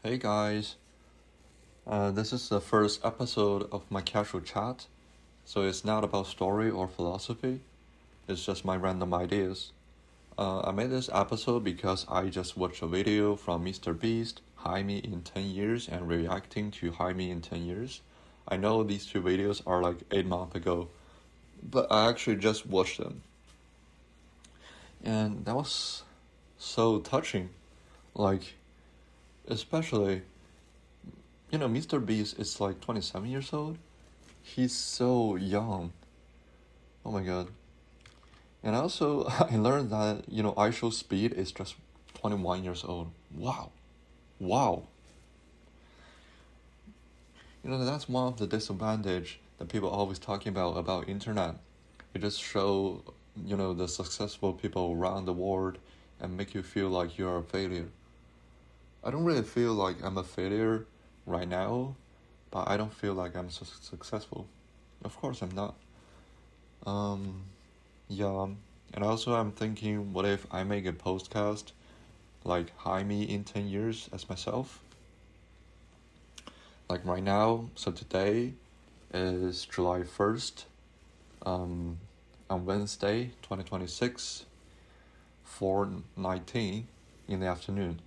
Hey guys, this is the first episode of my casual chat, so it's not about story or philosophy, it's just my random ideas. I made this episode because I just watched a video from MrBeast, High Me in 10 Years, and reacting to High Me in 10 Years. I know these two videos are like 8 months ago, but I actually just watched them. And that was so touching. Like, especially MrBeast is like 27 years old. He's so young. Oh my god. And also, I learned that, IShowSpeed is just 21 years old. Wow. Wow. That's one of the disadvantage that people are always talking about internet. It just show, the successful people around the world and make you feel like you're a failure. I don't really feel like I'm a failure right now, but I don't feel like I'm successful. Of course I'm not. Yeah, and also I'm thinking, what if I make a podcast like High Me in 10 years as myself? Like right now, so today is July 1st, on Wednesday, 2026, 4:19 in the afternoon.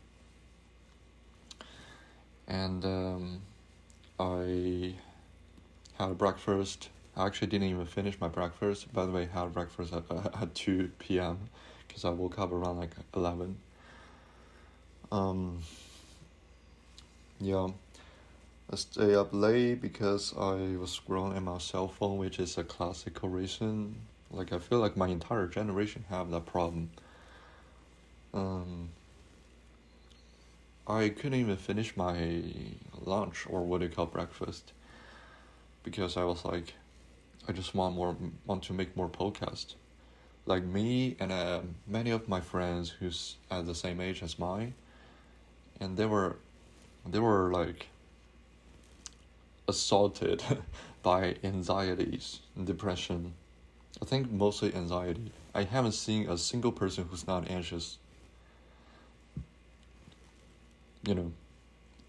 And I had breakfast. I actually didn't even finish my breakfast. By the way, I had breakfast at 2 p.m. because I woke up around like 11. Yeah, I stayed up late because I was scrolling at my cell phone, which is a classical reason. Like, I feel like my entire generation have that problem. I couldn't even finish my lunch, or what do you call breakfast, because I was like, I just want to make more podcasts. Like me and many of my friends who's at the same age as mine, and they were like assaulted by anxieties and depression. I think mostly anxiety. I haven't seen a single person who's not anxious.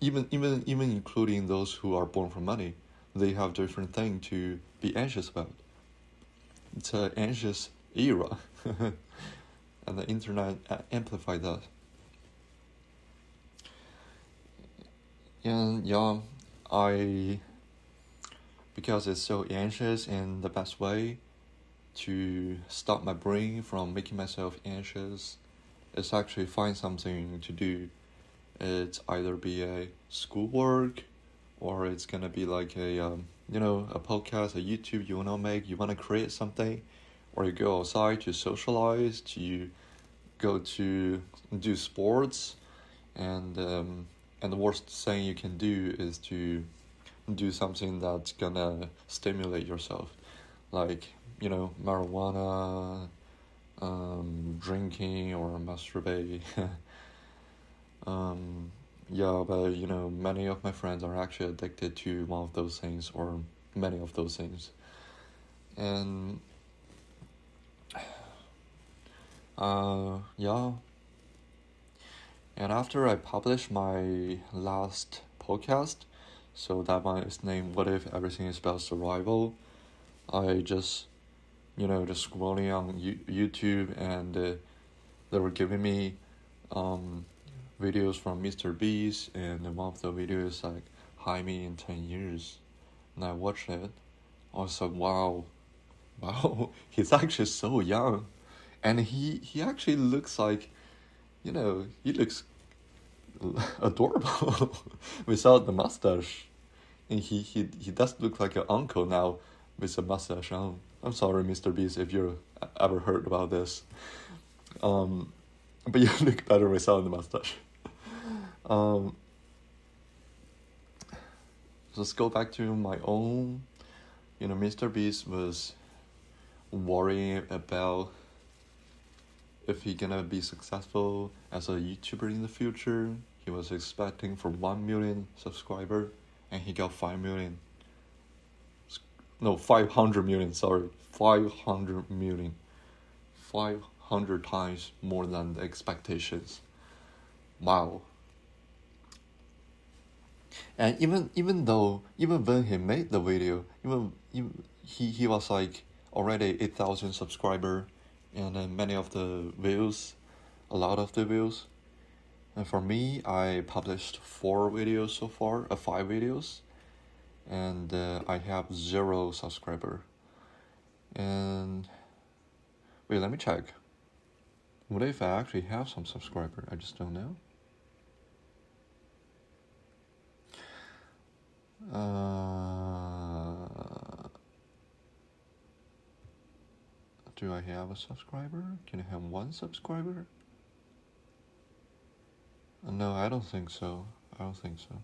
Even including those who are born from money, they have different thing to be anxious about. It's an anxious era, and the internet amplified that. And yeah, because it's so anxious, and the best way to stop my brain from making myself anxious is actually find something to do. It's either be a schoolwork, or it's gonna be like a podcast, a YouTube you wanna make, you wanna create something, or you go outside to socialize, to go to do sports, and the worst thing you can do is to do something that's gonna stimulate yourself, like marijuana, drinking, or masturbate. Yeah, but many of my friends are actually addicted to one of those things, or many of those things. And yeah. And after I published my last podcast, so that one is named "What If Everything Is About Survival," I just scrolling on YouTube, and they were giving me videos from MrBeast, and one of the videos like High Me in 10 Years, and I watched it. I was like, wow, he's actually so young, and he actually looks like, he looks adorable without the mustache, and he does look like an uncle now with a mustache on. I'm sorry, MrBeast, if you ever heard about this, but you look better without the mustache. Let's go back to my own. MrBeast was worrying about if he gonna be successful as a YouTuber in the future. He was expecting for 1 million subscriber, and he got 5 million. No, 500 million, sorry. 500 million. 500 times more than the expectations. Wow. And even though even when he made the video, even he was like already 8,000 subscriber, and then many of the views, a lot of the views. And for me, I published 4 videos so far, 5 videos, and I have 0 subscriber. And wait, let me check. What if I actually have some subscriber? I just don't know. Do I have a subscriber? Can I have 1 subscriber? No, I don't think so. I don't think so.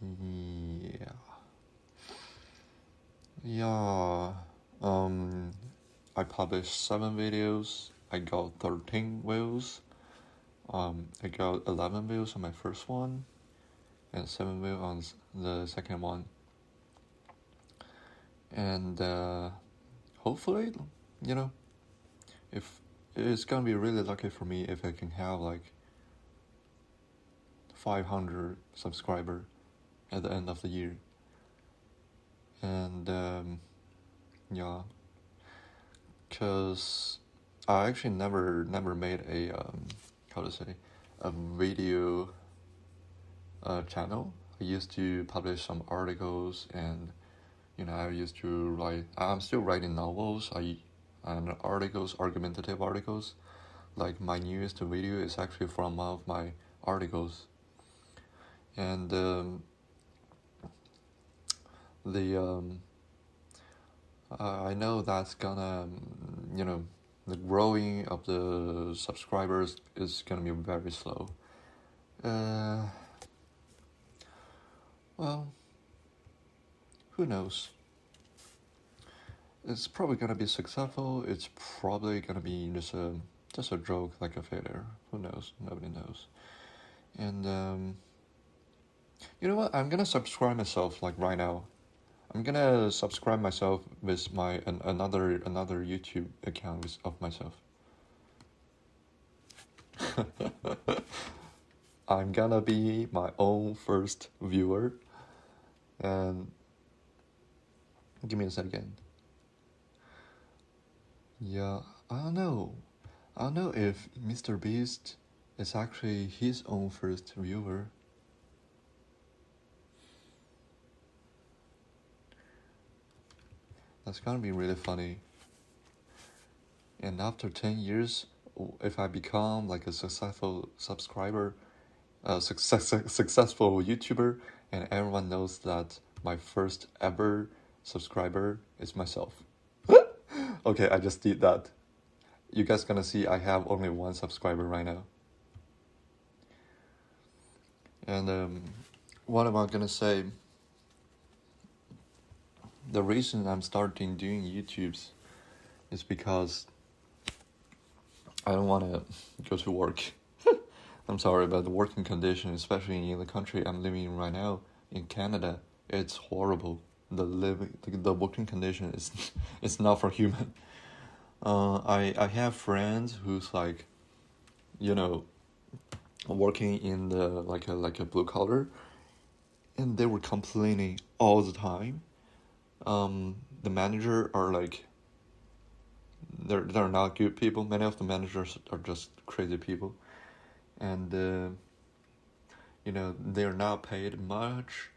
Yeah. Yeah. I published 7 videos. I got 13 views. I got 11 views on my first one, and 7 views on the second one. And hopefully, if it's gonna be really lucky for me if I can have like 500 subscriber at the end of the year. And yeah, cause I actually never made a a video channel. I used to publish some articles, and I used to write. I'm still writing novels. And articles, argumentative articles. Like my newest video is actually from one of my articles. And I know that's gonna, the growing of the subscribers is gonna be very slow. Well, who knows? It's probably gonna be successful. It's probably gonna be just a joke, like a failure. Who knows? Nobody knows. And you know what? I'm gonna subscribe myself like right now. I'm gonna subscribe myself with my another YouTube account of myself. I'm gonna be my own first viewer. And give me a second. Yeah, I don't know. I don't know if MrBeast is actually his own first viewer. That's gonna be really funny. And after 10 years, if I become like a successful subscriber, successful YouTuber, and everyone knows that my first ever subscriber is myself. Okay, I just did that. You guys gonna see I have only 1 subscriber right now. And what am I gonna say? The reason I'm starting doing YouTubes is because I don't want to go to work. I'm sorry, but the working condition, especially in the country I'm living in right now, in Canada, it's horrible. The working condition is it's not for human. I have friends who's like, working in the like a blue collar, and they were complaining all the time. The manager are like, they're not good people. Many of the managers are just crazy people, and they're not paid much,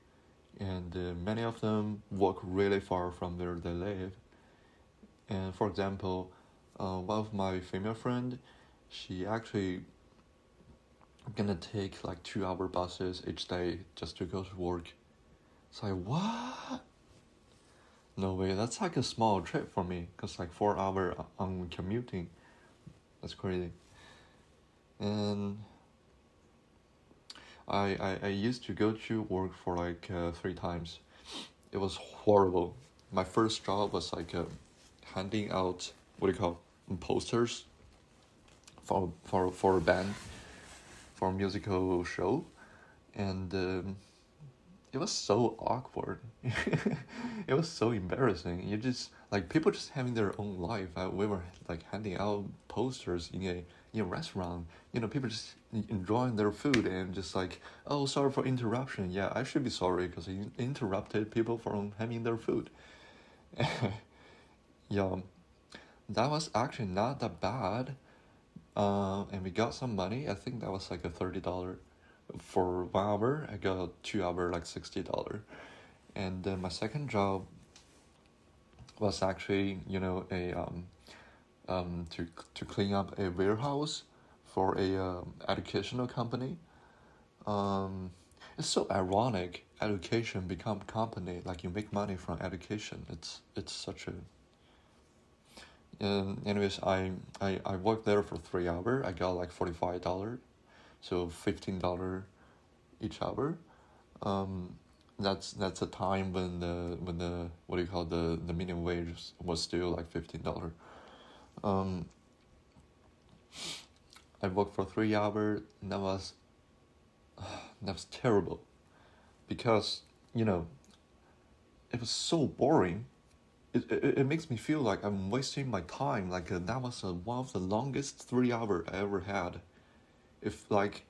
and many of them work really far from where they live. And for example, one of my female friend, she actually gonna take like 2-hour buses each day just to go to work. It's like, what? No way, that's like a small trip for me, because like 4 hours on commuting, that's crazy. And I used to go to work for like 3 times. It was horrible. My first job was like handing out, what do you call, posters for a band, for a musical show. And it was so awkward. It was so embarrassing. You just like people just having their own life. We were like handing out posters in a in a restaurant, people just enjoying their food and just like, oh, sorry for interruption. Yeah, I should be sorry because I interrupted people from having their food. Yeah, that was actually not that bad. And we got some money. I think that was like a $30 for 1 hour. I got 2 hour like $60. And then my second job was actually a to clean up a warehouse for a educational company. Um, it's so ironic. Education become company, like you make money from education. It's such a. Anyways, I worked there for 3 hours. I got like $45, so $15 each hour. Um, that's a time when the what do you call the minimum wage was still like $15. Um, I worked for 3 hours. And that was terrible because it was so boring. It makes me feel like I'm wasting my time. Like that was one of the longest 3 hours I ever had. If like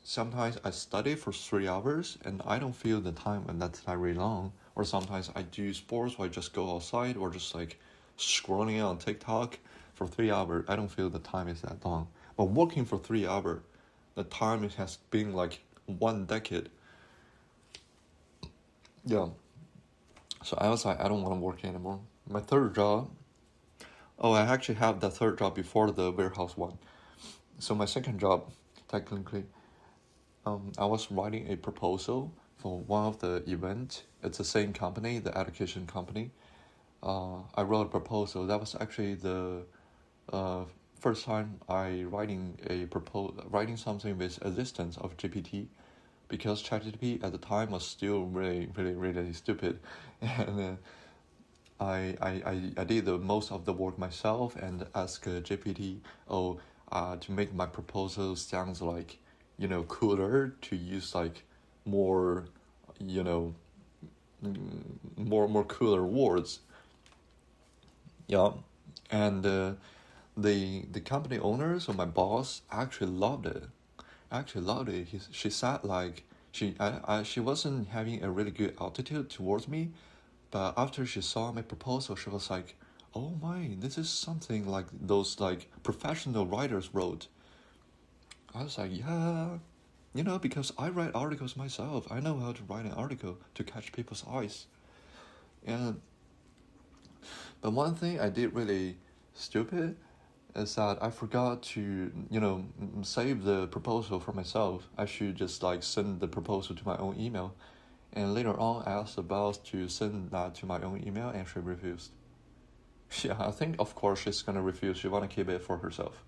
sometimes I study for 3 hours and I don't feel the time and that's not really long. Or sometimes I do sports or I just go outside or just like scrolling on TikTok for 3 hours. I don't feel the time is that long. But working for 3 hours, the time it has been like 1 decade. Yeah. So I was like, I don't want to work anymore. My third job, oh, I actually have that third job before the warehouse one. So my second job, technically, I was writing a proposal for one of the events. It's the same company, the education company. I wrote a proposal. That was actually the first time I writing something with assistance of GPT, because ChatGPT at the time was still really, really, really stupid, and I did the most of the work myself and asked GPT, to make my proposal sounds like, cooler, to use like more, you know, more cooler words. Yeah, and the company owner, so my boss, actually loved it. Actually loved it. She said like she wasn't having a really good attitude towards me, but after she saw my proposal, she was like, "Oh my, this is something like those like professional writers wrote." I was like, "Yeah, because I write articles myself. I know how to write an article to catch people's eyes." And but one thing I did really stupid is that I forgot to, save the proposal for myself. I should just like send the proposal to my own email. And later on, I asked the boss to send that to my own email, and she refused. Yeah, I think of course she's gonna refuse. She wanna keep it for herself.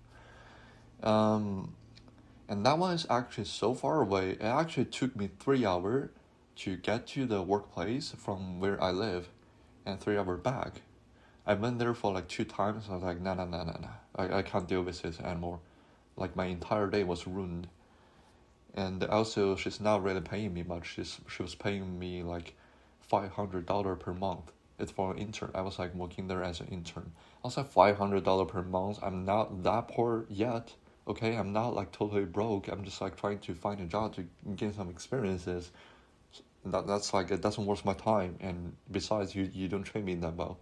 Um, and that one is actually so far away. It actually took me 3 hours to get to the workplace from where I live, and 3 hours back. I went there for like 2 times. I was like, no, no, no, no, no. I can't deal with this anymore. Like my entire day was ruined. And also, she's not really paying me much. She was paying me like $500 per month. It's for an intern. I was like working there as an intern. I was like $500 per month. I'm not that poor yet. Okay, I'm not like totally broke. I'm just like trying to find a job to gain some experiences. That's like it doesn't worth my time. And besides, you don't train me that well.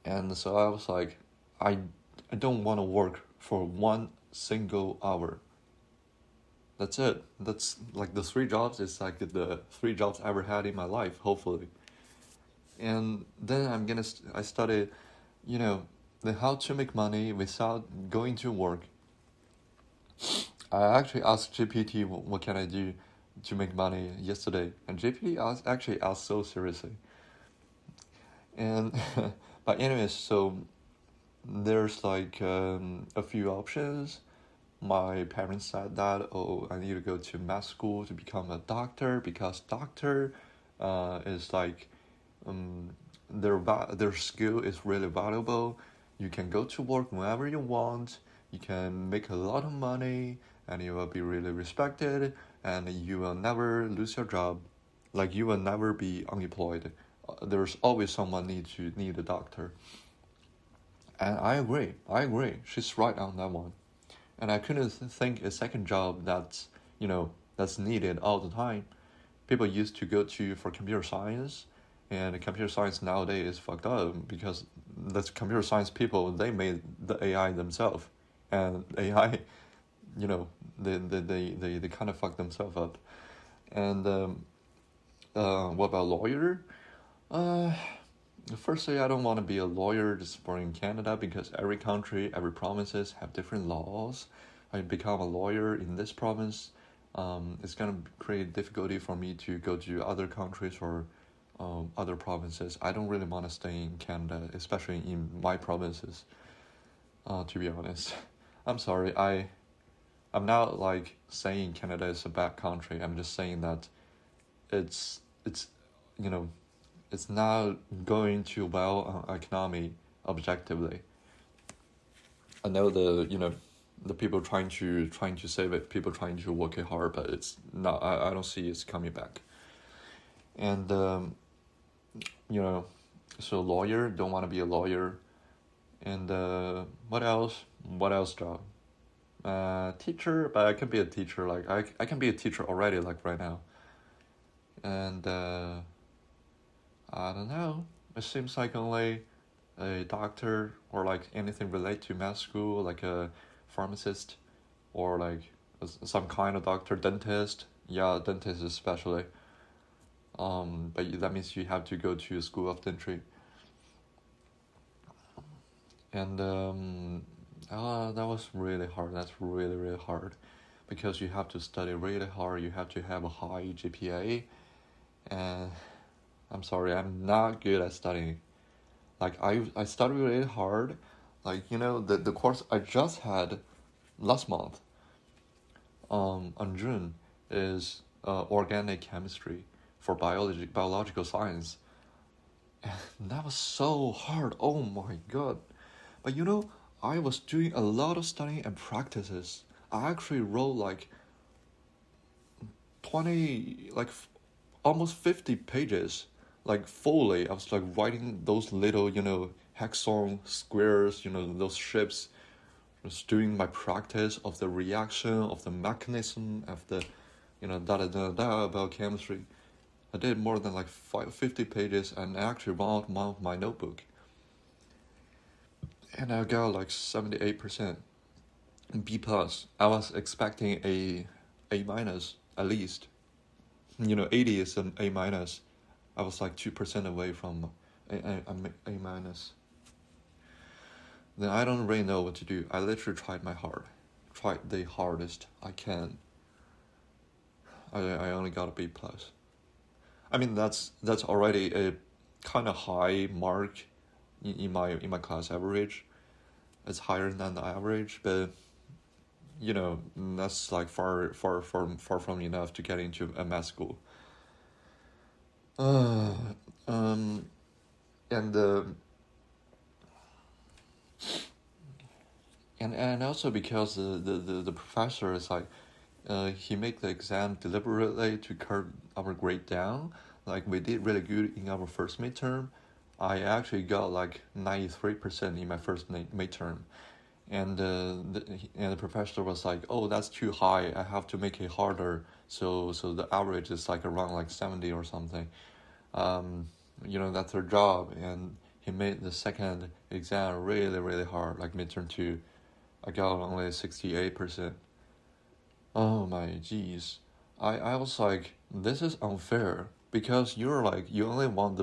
And so I was like, I don't want to work for 1 single hour. That's it. That's like the 3 jobs. It's like the 3 jobs I ever had in my life, hopefully. And then I studied, the how to make money without going to work. I actually asked GPT what can I do to make money yesterday, and GPT actually asked so seriously. And but anyways, so there's like a few options. My parents said that, I need to go to med school to become a doctor, because doctor is like their skill is really valuable. You can go to work whenever you want. You can make a lot of money, and you will be really respected, and you will never lose your job. Like you will never be unemployed. There's always someone need a doctor. And I agree. She's right on that one. And I couldn't think a second job that's, that's needed all the time. People used to go to for computer science, and computer science nowadays is fucked up because the computer science people, they made the AI themselves, and AI, they kind of fuck themselves up. And what about lawyer? Uh, Firstly, I don't want to be a lawyer just for in Canada because every country, every provinces have different laws. I become a lawyer in this province, it's gonna create difficulty for me to go to other countries or other provinces. I don't really want to stay in Canada, especially in my provinces. To be honest, I'm sorry. I'm not like saying Canada is a bad country. I'm just saying that it's you know it's not going too well on economy objectively. I know the people trying to save it, people trying to work it hard, but it's not. I don't see it's coming back. And so lawyer, don't want to be a lawyer. And what else? What else job? Teacher, but I can be a teacher. Like I can be a teacher already, like right now. And I don't know. It seems like only a doctor or like anything related to med school, like a pharmacist or like some kind of doctor, dentist. Yeah, dentist especially. But that means you have to go to a school of dentistry. And that was really hard. That's really really hard, because you have to study really hard. You have to have a high GPA, and I'm sorry, I'm not good at studying. Like I studied really hard. Like the course I just had last month, on June, is organic chemistry for biological science. And that was so hard. Oh my god. But I was doing a lot of studying and practices. I actually wrote like 20, like almost 50 pages, like fully. I was like writing those little, hexagon squares, those shapes, just doing my practice of the reaction, of the mechanism, of the, da da da da about chemistry. I did more than like 50 pages, and I actually wrote out my notebook. And I got like 78%, B plus. I was expecting A minus at least. 80 is an A minus. I was like 2% away from A minus. Then I don't really know what to do. I literally tried the hardest I can. I only got a B plus. I mean that's already a kind of high mark in my class average. It's higher than the average, but that's like far from enough to get into a math school. And and also because the professor is like, he make the exam deliberately to curb our grade down. Like we did really good in our first midterm. I actually got like 93% in my first midterm, and the professor was like, "Oh, that's too high. I have to make it harder. So the average is like around like 70 or something." That's her job, and he made the second exam really really hard, like midterm 2. I got only 68%. Oh my jeez. I was like, this is unfair, because you're like you only want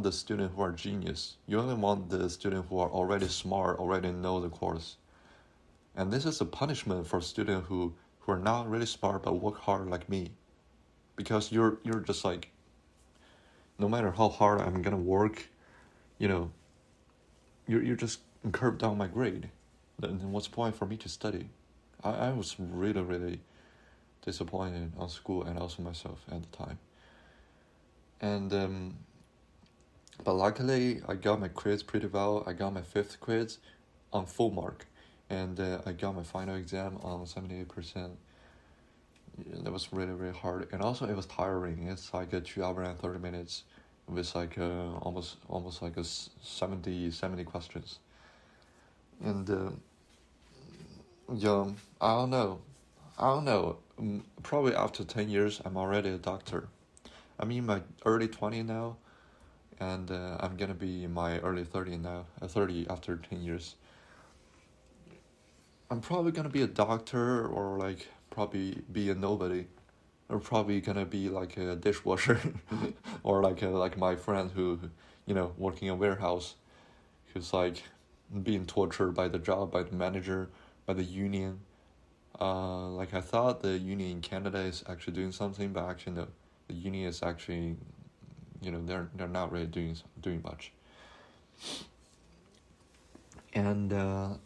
the student who are genius. You only want the student who are already smart, already know the course. And this is a punishment for students who are not really smart but work hard like me. Because you're just like, no matter how hard I'm gonna work, you're just curb down my grade. Then what's the point for me to study? I was really really disappointed on school and also myself at the time. And but luckily I got my quiz pretty well. I got my 5th quiz on full mark, and I got my final exam on 78%. That was really really hard, and also it was tiring. It's like a 2 hour and 30 minutes with like almost like a 70 questions. And yeah, I don't know. I don't know. Probably after 10 years, I'm already a doctor. I'm in my early 20s now, and I'm gonna be in my early 30 now. 30 after 10 years. I'm probably gonna be a doctor, or like probably be a nobody, or probably gonna be like a dishwasher, or like my friend who, working in a warehouse, who's like being tortured by the job, by the manager, by the union. Like I thought the union in Canada is actually doing something, but actually no, the union is actually, they're not really doing much. And I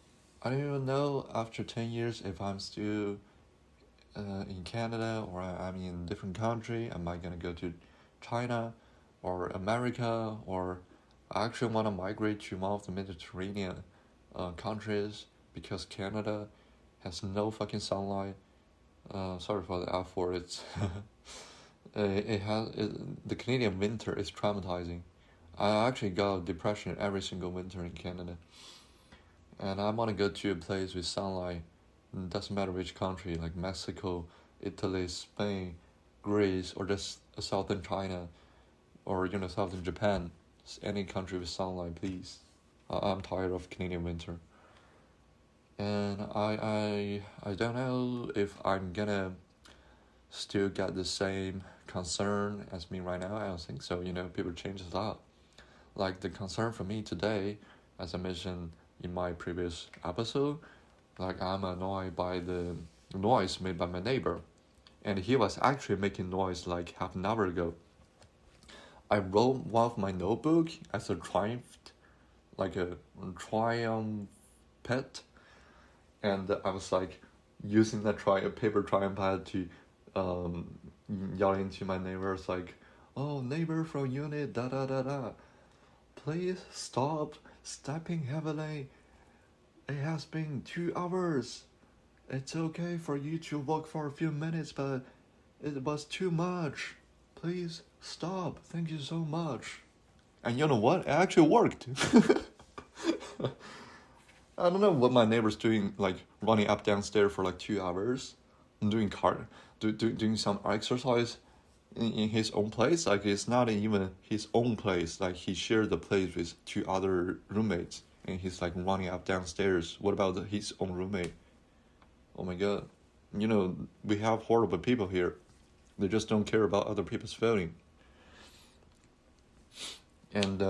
don't even know after 10 years if I'm still in Canada or I'm in a different country. Am I gonna go to China or America, or I actually want to migrate to one of the Mediterranean countries, because Canada has no fucking sunlight. Sorry for the F word. It's the Canadian winter is traumatizing. I actually got depression every single winter in Canada, and I want to go to a place with sunlight. It doesn't matter which country, like Mexico, Italy, Spain, Greece, or just southern China, or southern Japan. Any country with sunlight, please. I'm tired of Canadian winter. And I don't know if I'm gonna still get the same concern as me right now. I don't think so. People change a lot. Like the concern for me today, as I mentioned in my previous episode, like I'm annoyed by the noise made by my neighbor, and he was actually making noise like half an hour ago. I wrote one of my notebook as a triumph, like a triumph pet, and I was like using that paper triumph pad to yelling to my neighbors like, "Oh, neighbor from unit da da da da, please stop stepping heavily. It has been 2 hours. It's okay for you to walk for a few minutes, but it was too much. Please stop. Thank you so much." And you know what? It actually worked. I don't know what my neighbor's doing, like running up downstairs for like 2 hours, doing doing some exercise in his own place. Like it's not even his own place. Like he shared the place with two other roommates, and he's like running up downstairs. What about his own roommate? Oh my god, we have horrible people here. They just don't care about other people's feeling. And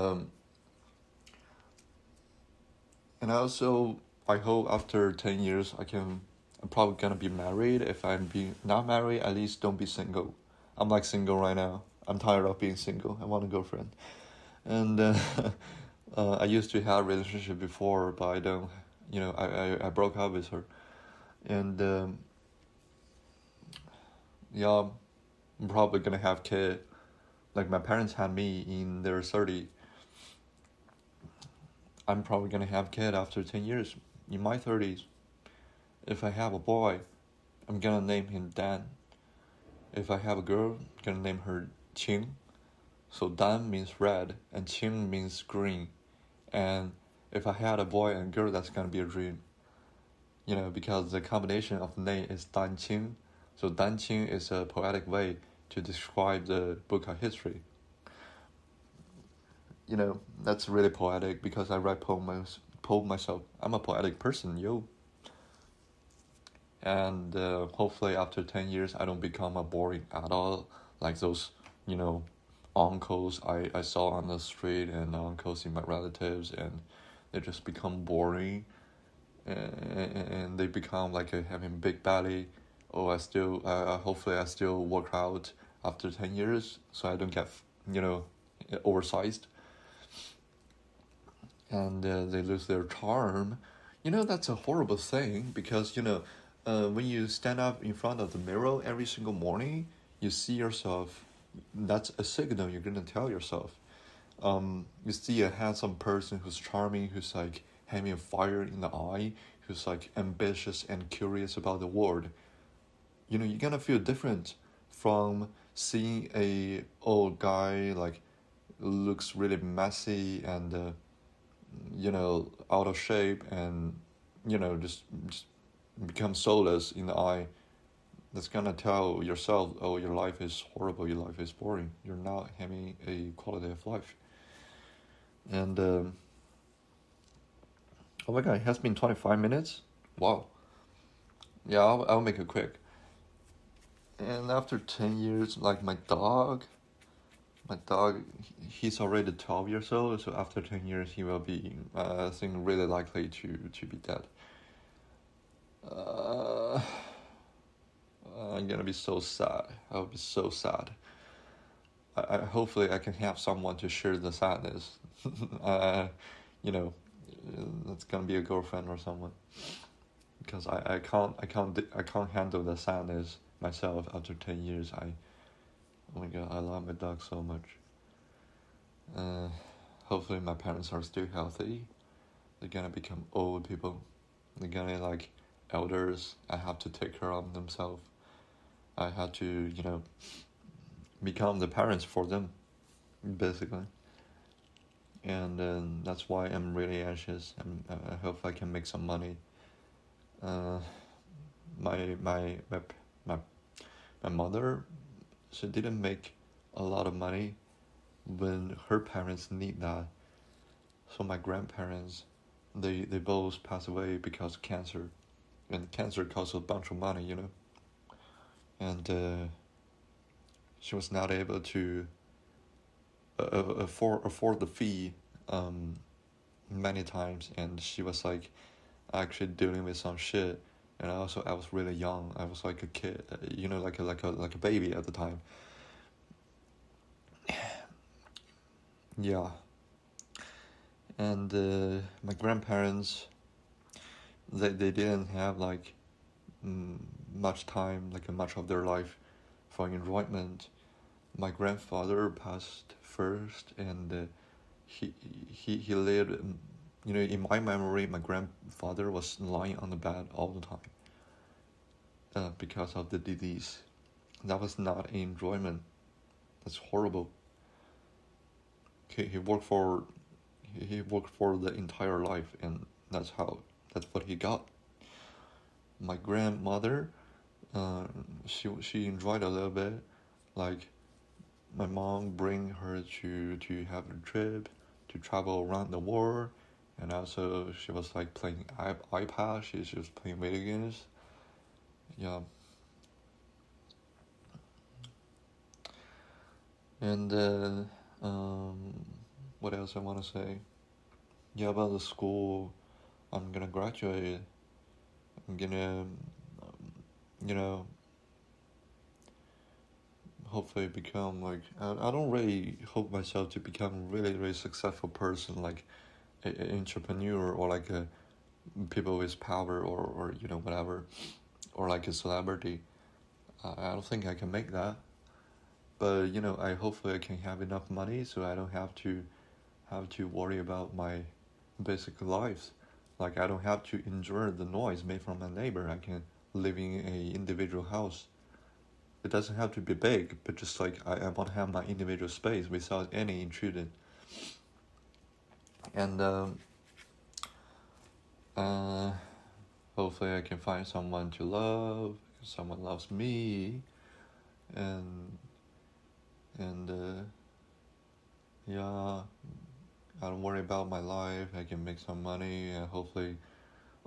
also, I hope after 10 years I'm probably gonna be married. If I'm not married, at least don't be single. I'm like single right now. I'm tired of being single. I want a girlfriend. And I used to have a relationship before, but I don't, I broke up with her. And yeah, I'm probably gonna have kid. Like my parents had me in their 30s. I'm probably gonna have kid after 10 years, in my 30s. If I have a boy, I'm gonna name him Dan. If I have a girl, I'm gonna name her Qing. So Dan means red, and Qing means green. And if I had a boy and girl, that's gonna be a dream. Because the combination of the name is Dan Qing. So Dan Qing is a poetic way to describe the book of history. That's really poetic because I write poem myself. I'm a poetic person, yo. And hopefully after 10 years, I don't become a boring adult like those, uncles I saw on the street, and uncles in my relatives, and they just become boring, and they become like having big belly. Oh, hopefully I still work out after 10 years so I don't get, oversized. And they lose their charm. That's a horrible thing because, when you stand up in front of the mirror every single morning, you see yourself. That's a signal you're going to tell yourself. You see a handsome person who's charming, who's like having a fire in the eye, who's like ambitious and curious about the world. You're going to feel different from seeing a old guy like looks really messy and out of shape and, just become soulless in the eye, that's gonna tell yourself, oh, your life is horrible, your life is boring, you're not having a quality of life. And oh my god, it has been 25 minutes. Wow. Yeah, I'll make it quick. And after 10 years, like my dog, he's already 12 years old, so after 10 years he will be, I think, really likely to be dead. I'm gonna be so sad. I'll be so sad. Hopefully I can have someone to share the sadness. You know, it's gonna be a girlfriend or someone, because I can't handle the sadness myself after 10 years. Oh my god, I love my dog so much. Hopefully my parents are still healthy. They're gonna become old people. They're gonna like elders. I have to take care of themselves. I had to, become the parents for them, basically. And that's why I'm really anxious. I hope I can make some money. My mother, she didn't make a lot of money when her parents need that. So my grandparents, they both passed away because of cancer, and cancer costs a bunch of money, and she was not able to afford the fee many times, and she was like actually dealing with some shit. And I was really young. I was like a kid, like a baby at the time. Yeah. And my grandparents, they didn't have like much time, like much of their life for enjoyment. My grandfather passed first, and he lived. In my memory, my grandfather was lying on the bed all the time because of the disease. That was not enjoyment. That's horrible. He worked for the entire life, and that's what he got. My grandmother, she enjoyed a little bit, like my mom bring her to have a trip, to travel around the world, and also she was like playing iPad. She was playing video games. Yeah. And what else I want to say? Yeah, about the school. I'm gonna graduate. I'm gonna, hopefully become like, I don't really hope myself to become a really, really successful person, like an entrepreneur, or like a people with power, or whatever, or like a celebrity. I don't think I can make that. But hopefully I can have enough money so I don't have to worry about my basic lives. Like I don't have to endure the noise made from my neighbor. I can live in a individual house. It doesn't have to be big, but just like I want to have my individual space without any intrusion. And hopefully I can find someone to love. Someone loves me, and yeah, I don't worry about my life. I can make some money, and hopefully,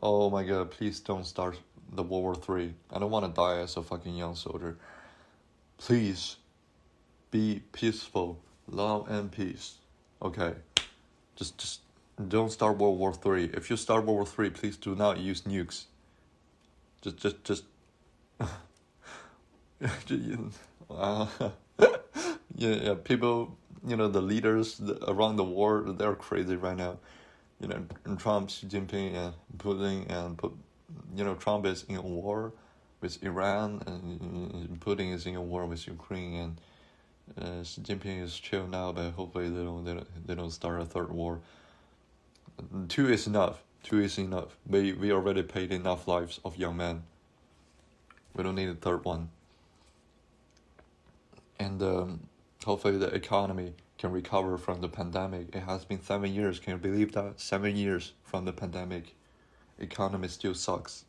oh my god, please don't start the World War III. I don't want to die as a fucking young soldier. Please be peaceful, love and peace. Okay, just don't start World War III. If you start World War III, please do not use nukes. Just yeah, people, the leaders around the world, they're crazy right now. And Trump, Xi Jinping, and Putin, and Trump is in a war with Iran, and Putin is in a war with Ukraine, and Xi Jinping is chill now, but hopefully they don't start a third war. Two is enough. We already paid enough lives of young men. We don't need a third one. And hopefully the economy can recover from the pandemic. It has been 7 years. Can you believe that? 7 years from the pandemic. Economy still sucks.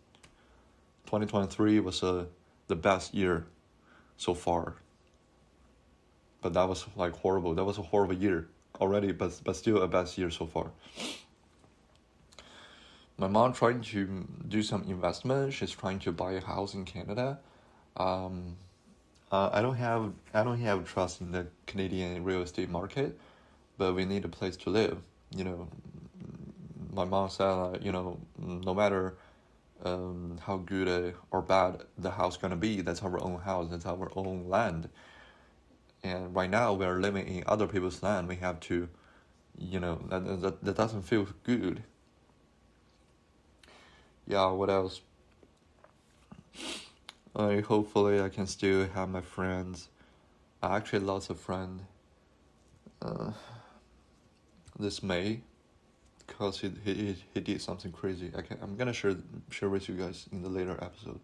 2023 was the best year so far. But that was like horrible. That was a horrible year already, but still a best year so far. My mom trying to do some investment. She's trying to buy a house in Canada. I don't have trust in the Canadian real estate market, but we need a place to live. My mom said, no matter how good or bad the house gonna be, that's our own house, that's our own land. And right now we are living in other people's land. We have to, that doesn't feel good. Yeah, what else? Hopefully I can still have my friends. I actually lost a friend this May because he did something crazy. I'm gonna share with you guys in the later episode.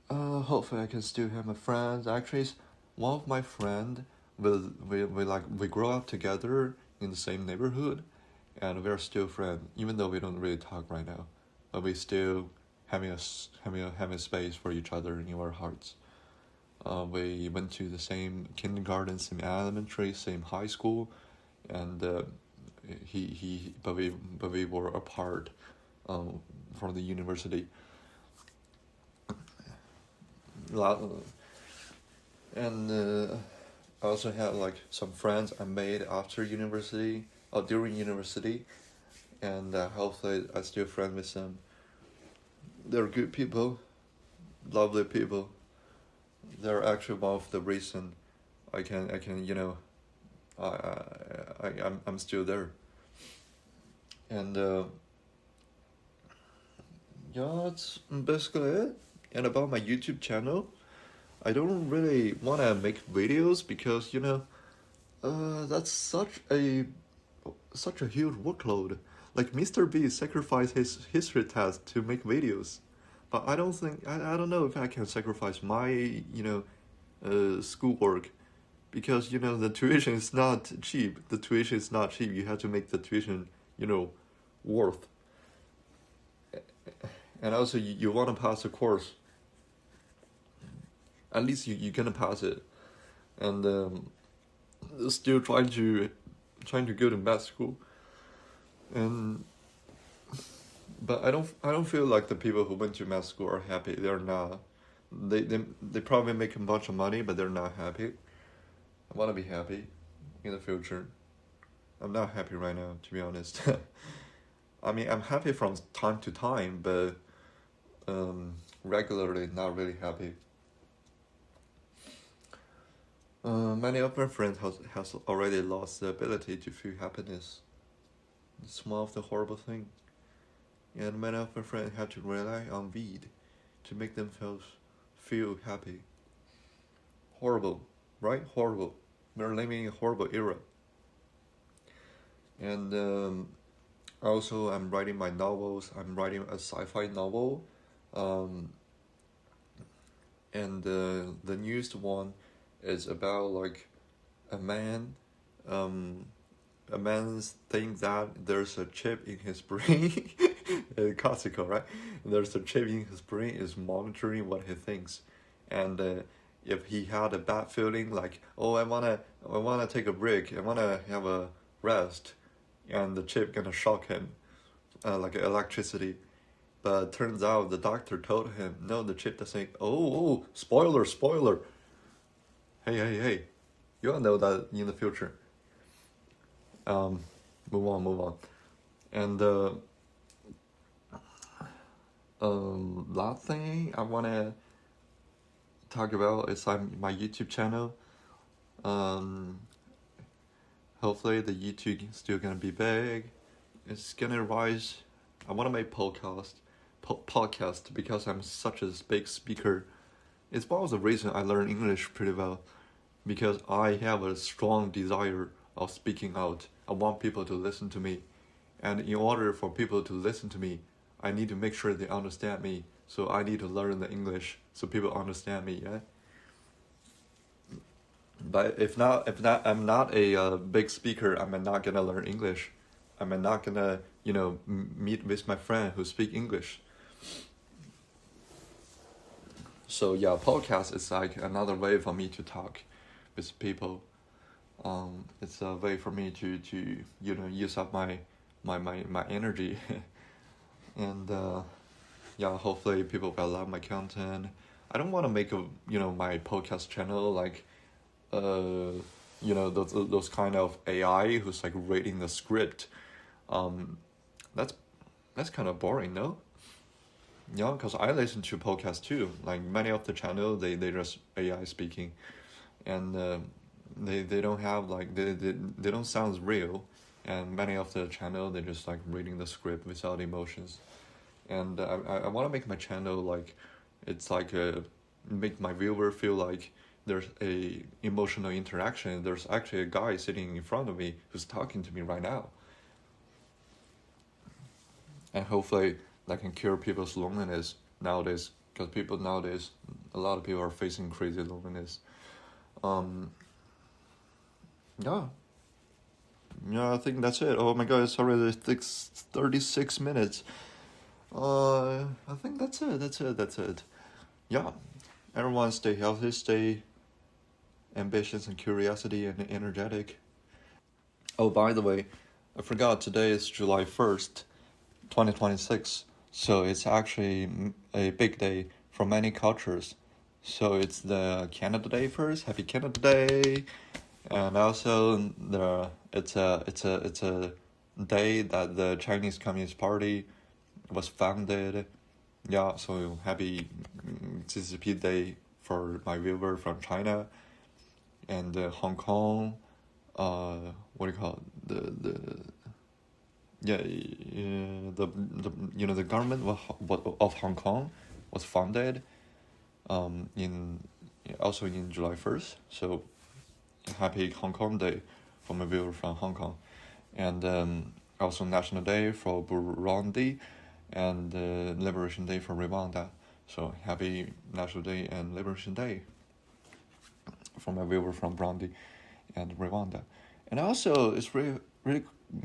Hopefully I can still have my friends. Actually, one of my friend we grow up together in the same neighborhood, and we're still friends even though we don't really talk right now, but we still having space for each other in our hearts. We went to the same kindergarten, same elementary, same high school, and but we were apart from the university. And I also had like some friends I made after university or during university, and hopefully I still friends with them. They're good people, lovely people. They're actually one of the reason I can I'm still there. And yeah, that's basically it. And about my YouTube channel, I don't really want to make videos because that's such a huge workload. Like MrBeast sacrificed his history test to make videos, but I don't know if I can sacrifice my schoolwork, because the tuition is not cheap. The tuition is not cheap. You have to make the tuition worth. And also you want to pass the course. At least you're gonna pass it, and still trying to go to med school. And but I don't feel like the people who went to med school are happy. They're not. They probably make a bunch of money, but they're not happy. I want to be happy in the future. I'm not happy right now, to be honest. I mean, I'm happy from time to time, but regularly not really happy. Many of my friends has already lost the ability to feel happiness. It's one of the horrible things. And many of my friends had to rely on weed to make themselves feel happy. Horrible, right? Horrible. We're living in a horrible era. And also I'm writing my novels. I'm writing a sci-fi novel. And the newest one is about like a man thinks that there's a chip in his brain. Classical, right? There's a chip in his brain is monitoring what he thinks, and if he had a bad feeling like, oh, I wanna take a break, I wanna have a rest, and the chip gonna shock him like electricity. But turns out the doctor told him, no, the chip doesn't. Oh, spoiler. Hey, you'll know that in the future. Move on. And last thing I wanna talk about is my YouTube channel. Hopefully the YouTube is still gonna be big. It's gonna rise. I wanna make podcast because I'm such a big speaker. It's one of the reasons I learned English pretty well, because I have a strong desire of speaking out. I want people to listen to me, and in order for people to listen to me, I need to make sure they understand me. So I need to learn the English so people understand me. Yeah. But if not, I'm not a big speaker. I'm not gonna learn English. I'm not gonna, meet with my friend who speak English. So yeah, podcast is like another way for me to talk with people. It's a way for me to use up my energy, and yeah, hopefully people will love my content. I don't want to make my podcast channel like those kind of AI who's like reading the script. Um, that's that's kind of boring, no? Yeah, because I listen to podcasts too. Like many of the channel, they just AI speaking, and they don't have like they don't sound real, and many of the channel they just like reading the script without emotions, and I want to make my channel like it's like make my viewer feel like there's a emotional interaction. There's actually a guy sitting in front of me who's talking to me right now, and hopefully that can cure people's loneliness nowadays. Because people nowadays, a lot of people are facing crazy loneliness. Um, yeah, yeah, I think that's it. Oh my god, it's already 36 minutes. I think that's it. That's it. Yeah, everyone stay healthy, stay ambitious and curiosity and energetic. Oh, by the way, I forgot today is July 1st, 2026. So it's actually a big day for many cultures. So it's the Canada Day first. Happy Canada Day. And also it's a day that the Chinese Communist Party was founded. Yeah, so happy CCP Day for my viewer from China and Hong Kong. What do you call it? The yeah, the government of Hong Kong was founded in also in July 1st. So happy Hong Kong Day for my viewer from Hong Kong, and also National Day for Burundi, and Liberation Day for Rwanda. So happy National Day and Liberation Day for my viewer from Burundi and Rwanda. And also it's really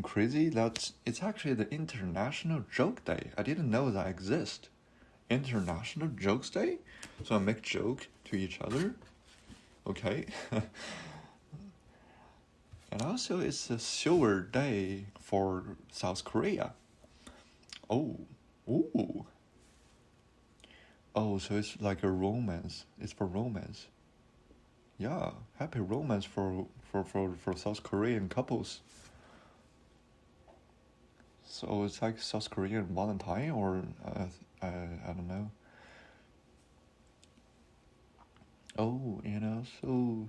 crazy that it's actually the International Joke Day. I didn't know that exists. International Jokes Day? So I make joke to each other. Okay. And also it's a Silver Day for South Korea. Oh. Ooh. Oh, so it's like a romance. It's for romance. Yeah, happy romance for South Korean couples. So it's like South Korean Valentine, or I don't know. Oh, so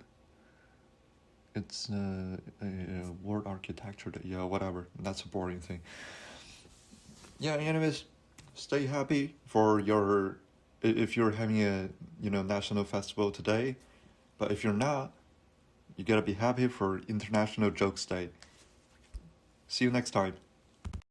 it's a word architecture. Yeah, whatever. That's a boring thing. Yeah. Anyways, stay happy for your. If you're having a national festival today, but if you're not, you gotta be happy for International Jokes Day. See you next time.